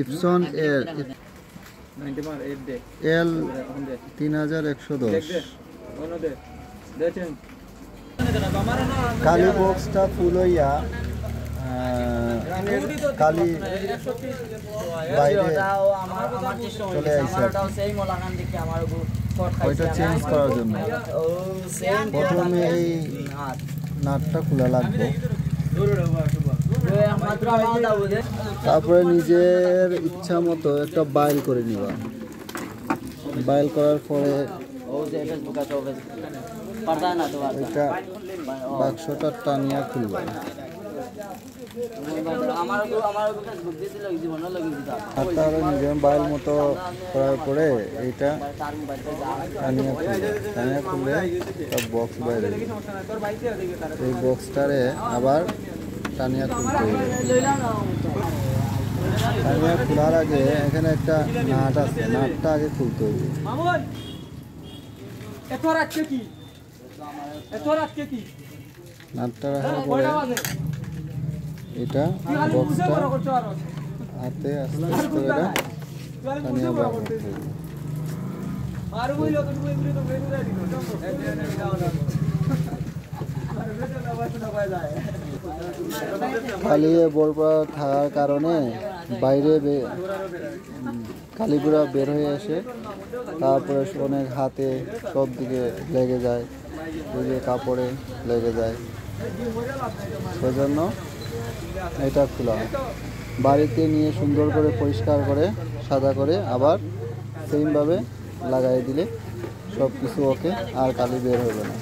Epson এর এল 3110 কালি বক্সটা ফুল হইয়া কালি বাইরে চলে আসছে ওইটা চেঞ্জ করার জন্য প্রথমে এই নাটটা খোলা লাগবে, তারপরে নিজের ইচ্ছা মতো একটা বাইল করে নিবা। বাইল করার পরে এটা বাক্সটা টানিয়া খুলবা। তারপরে নিজের বাইল মতো করার পরে এইটা টানিয়া খুললে বক্স বাইরে, এই বক্সটারে আবার টানিয়া খুলতে হবে। টানিয়া খোলার আগে এখানে একটা নাট আছে, নাটটা আগে খুলতে হবে। নাটটা রাখার পরে এটা বক্সটা হাতে আস্তে আস্তে করে টানিয়া বার করতে হবে। খালি বলবা থাকার কারণে বাইরে কালিগুড়া বের হয়ে আসে, তারপরে অনেক হাতে সব দিকে লেগে যায়, কাপড়ে লেগে যায়, সেজন্য এটা খোলা। বাড়িতে নিয়ে সুন্দর করে পরিষ্কার করে সাদা করে আবার সেমভাবে লাগাই দিলে সব কিছু ওকে, আর কালি বের হবে না।